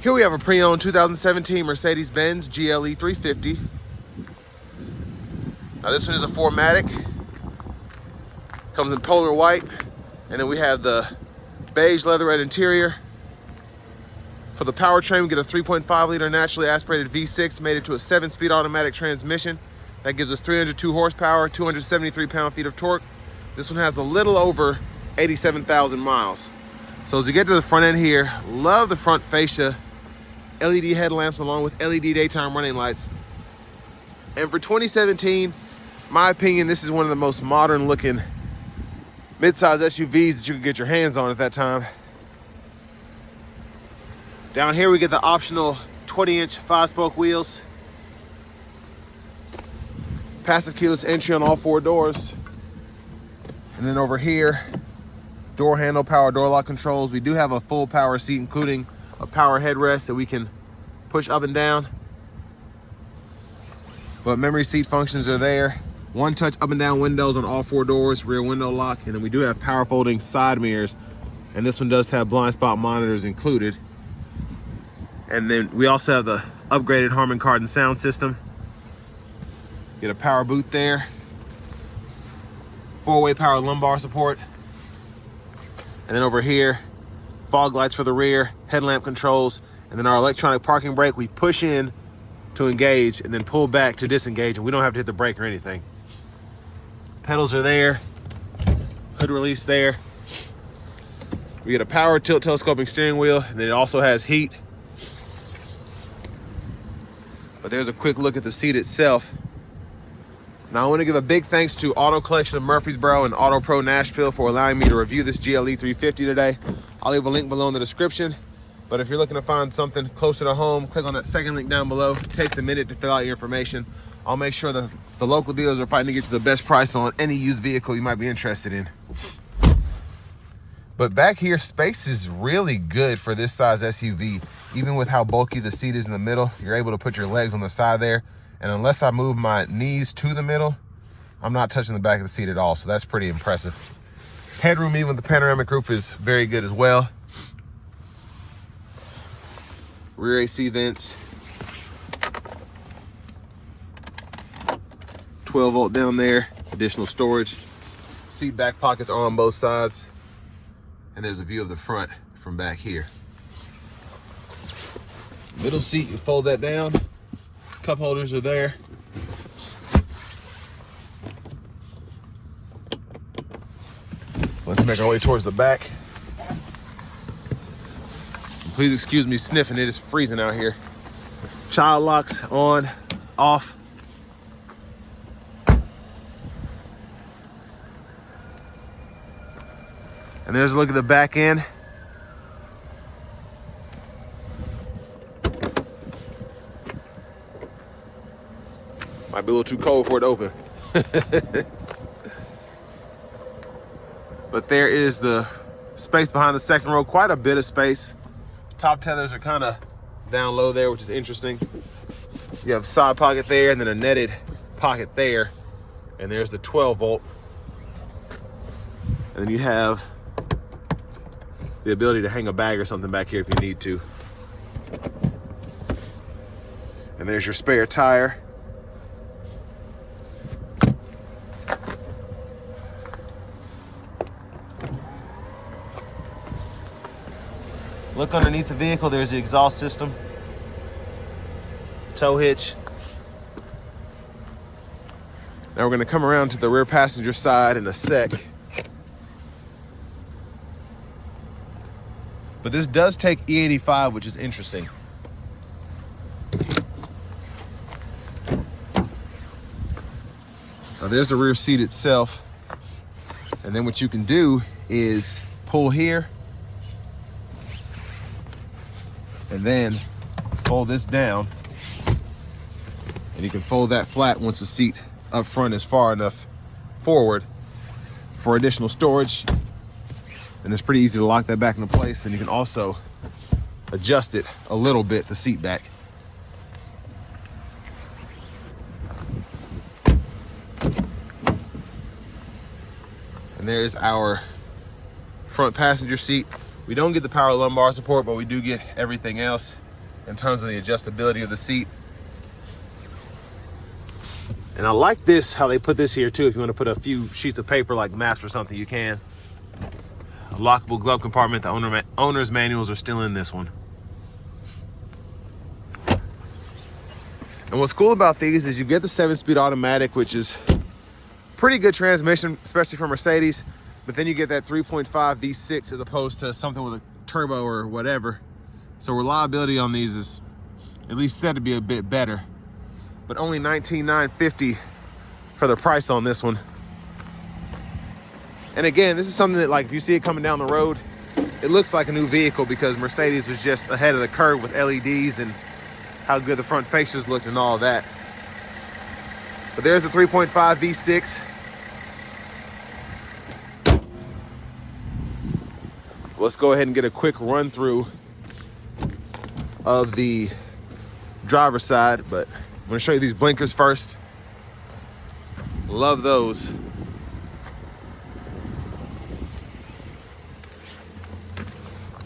Here we have a pre-owned 2017 Mercedes-Benz GLE 350. Now this one is a 4MATIC. Comes in polar white. And then we have the beige leatherette interior. For the powertrain, we get a 3.5 liter naturally aspirated V6 mated to a 7-speed automatic transmission. That gives us 302 horsepower, 273 pound-feet of torque. This one has a little over 87,000 miles. So as we get to the front end here, love the front fascia, LED headlamps along with LED daytime running lights. And for 2017, my opinion, this is one of the most modern looking mid-size SUVs that you could get your hands on at that time. Down here we get the optional 20-inch 5-spoke wheels. Passive keyless entry on all 4 doors. And then over here, door handle, power door lock controls. We do have a full power seat, including a power headrest that we can push up and down. But memory seat functions are there. One touch up and down windows on all 4 doors, rear window lock. And then we do have power folding side mirrors. And this one does have blind spot monitors included. And then we also have the upgraded Harman Kardon sound system. Get a power boot there. 4-way power lumbar support. And then over here, fog lights for the rear, headlamp controls, and then our electronic parking brake. We push in to engage and then pull back to disengage, and we don't have to hit the brake or anything. Pedals are there, hood release there. We get a power tilt telescoping steering wheel, and then it also has heat. But there's a quick look at the seat itself. Now I want to give a big thanks to Auto Collection of Murfreesboro and Auto Pro Nashville for allowing me to review this GLE 350 today. I'll leave a link below in the description. But if you're looking to find something closer to home, click on that second link down below. It takes a minute to fill out your information. I'll make sure that the local dealers are fighting to get you the best price on any used vehicle you might be interested in. But back here, space is really good for this size SUV. Even with how bulky the seat is in the middle, you're able to put your legs on the side there. And unless I move my knees to the middle, I'm not touching the back of the seat at all. So that's pretty impressive. Headroom, even with the panoramic roof, is very good as well. Rear AC vents. 12 volt down there, additional storage. Seat back pockets are on both sides. And there's a view of the front from back here. Middle seat, you fold that down. Cup holders are there. Let's make our way towards the back. Please excuse me sniffing, it is freezing out here. Child locks on, off. And there's a look at the back end. Might be a little too cold for it to open. But there is the space behind the second row, quite a bit of space. Top tethers are kind of down low there, which is interesting. You have a side pocket there and then a netted pocket there. And there's the 12 volt. And then you have the ability to hang a bag or something back here if you need to. And there's your spare tire. Look underneath the vehicle, there's the exhaust system, tow hitch. Now we're gonna come around to the rear passenger side in a sec. But this does take E85, which is interesting. Now there's the rear seat itself. And then what you can do is pull here and then fold this down. And you can fold that flat once the seat up front is far enough forward for additional storage. And it's pretty easy to lock that back into place. And you can also adjust it a little bit, the seat back. And there's our front passenger seat. We don't get the power lumbar support, but we do get everything else. in terms of the adjustability of the seat. And I like this, how they put this here too. If you want to put a few sheets of paper like maps or something, you can. A lockable glove compartment. The owner's manuals are still in this one. And what's cool about these is you get the 7-speed automatic, which is pretty good transmission, especially for Mercedes. But then you get that 3.5 V6 as opposed to something with a turbo or whatever. So reliability on these is at least said to be a bit better. But only $19,950 for the price on this one. And again, this is something that, like, if you see it coming down the road, it looks like a new vehicle because Mercedes was just ahead of the curve with LEDs and how good the front fascias looked and all of that. But there's the 3.5 V6. Let's go ahead and get a quick run through of the driver's side, but I'm gonna show you these blinkers first. Love those.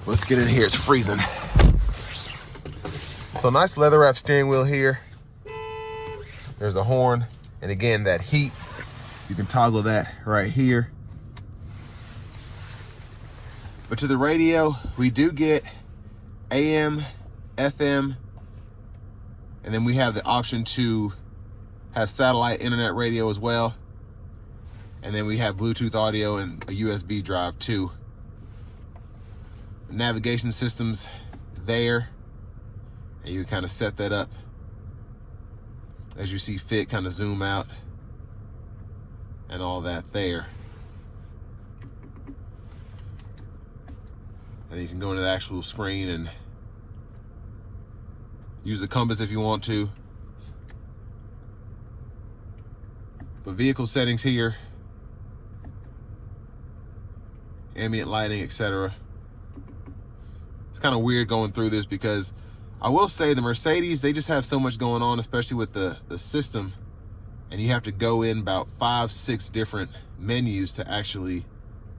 Let's get in here, it's freezing. So nice leather wrap steering wheel here. There's the horn, and again, that heat, you can toggle that right here. But to the radio, we do get AM, FM, and then we have the option to have satellite internet radio as well. And then we have Bluetooth audio and a USB drive too. The navigation system's there, and you kind of set that up as you see fit, kind of zoom out and all that there. And you can go into the actual screen and use the compass if you want to. But vehicle settings here, ambient lighting, etc. It's kind of weird going through this because I will say the Mercedes, they just have so much going on, especially with the system, and you have to go in about 5-6 different menus to actually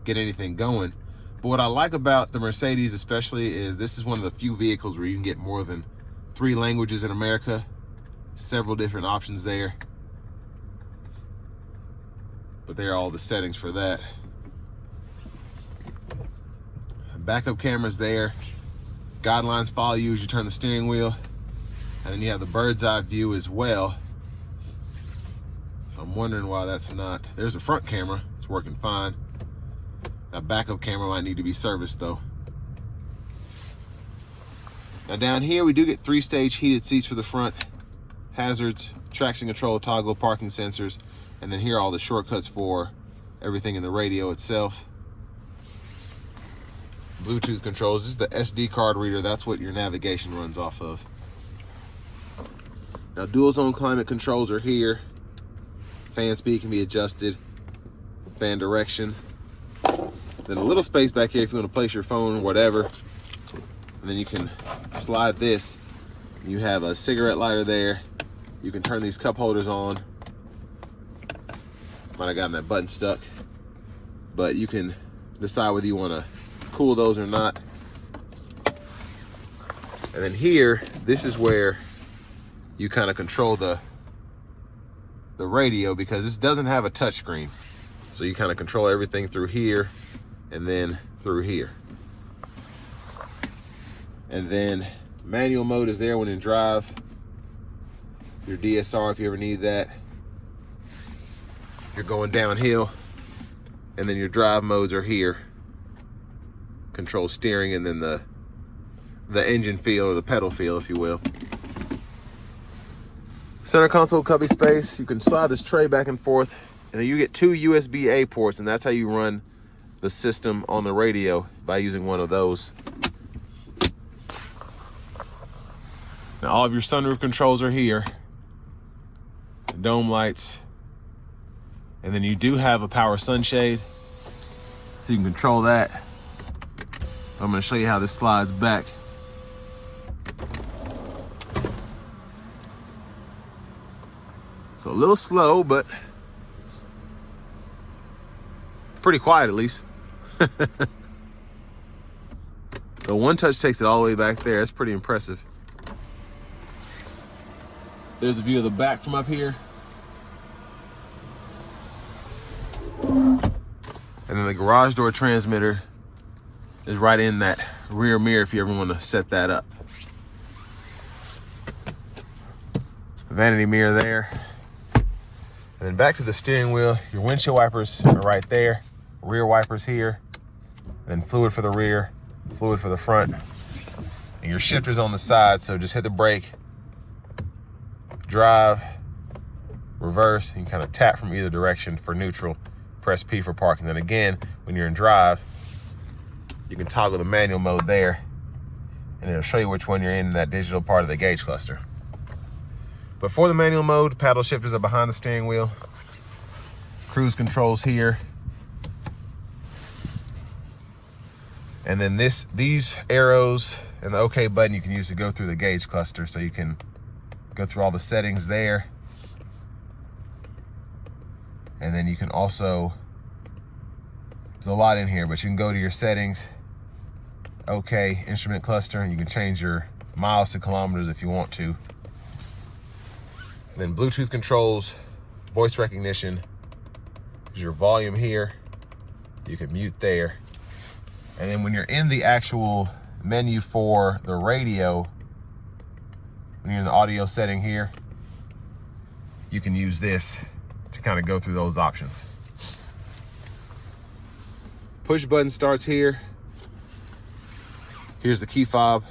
get anything going. But what I like about the Mercedes especially is this is one of the few vehicles where you can get more than 3 languages in America, several different options there. But there are all the settings for that. Backup cameras there. Guidelines follow you as you turn the steering wheel. And then you have the bird's eye view as well. So I'm wondering why that's not. There's a front camera, it's working fine. That backup camera might need to be serviced though. Now down here we do get 3-stage heated seats for the front, hazards, traction control, toggle, parking sensors, and then here are all the shortcuts for everything in the radio itself. Bluetooth controls. This is the SD card reader. That's what your navigation runs off of. Now dual zone climate controls are here. Fan speed can be adjusted. Fan direction. Then a little space back here if you want to place your phone or whatever. And then you can slide this. You have a cigarette lighter there. You can turn these cup holders on. Might have gotten that button stuck. But you can decide whether you want to cool those or not. And then here, this is where you kind of control the radio, because this doesn't have a touch screen. So you kind of control everything through here and then through here. And then manual mode is there when in drive. Your DSR if you ever need that. You're going downhill. And then your drive modes are here. Control steering and then the engine feel, or the pedal feel, if you will. Center console cubby space. You can slide this tray back and forth, and then you get 2 USB-A ports, and that's how you run the system on the radio, by using one of those. Now all of your sunroof controls are here. Dome lights. And then you do have a power sunshade, so you can control that. I'm going to show you how this slides back. So a little slow, but pretty quiet at least. So one touch takes it all the way back there. That's pretty impressive. There's a view of the back from up here. And then the garage door transmitter is right in that rear mirror if you ever want to set that up. Vanity mirror there. And then back to the steering wheel, your windshield wipers are right there, rear wipers here, then fluid for the rear, fluid for the front. And your shifter's on the side, so just hit the brake, drive, reverse, you can kind of tap from either direction for neutral, press P for park. And then again, when you're in drive, you can toggle the manual mode there, and it'll show you which one you're in that digital part of the gauge cluster. But for the manual mode, paddle shifters are behind the steering wheel, cruise controls here, and then these arrows and the OK button you can use to go through the gauge cluster, so you can go through all the settings there. And then you can also, there's a lot in here, but you can go to your settings, OK, instrument cluster, and you can change your miles to kilometers if you want to. Then Bluetooth controls, voice recognition, is your volume here, you can mute there. And then when you're in the actual menu for the radio, when you're in the audio setting here, you can use this to kind of go through those options. Push button starts here. Here's the key fob.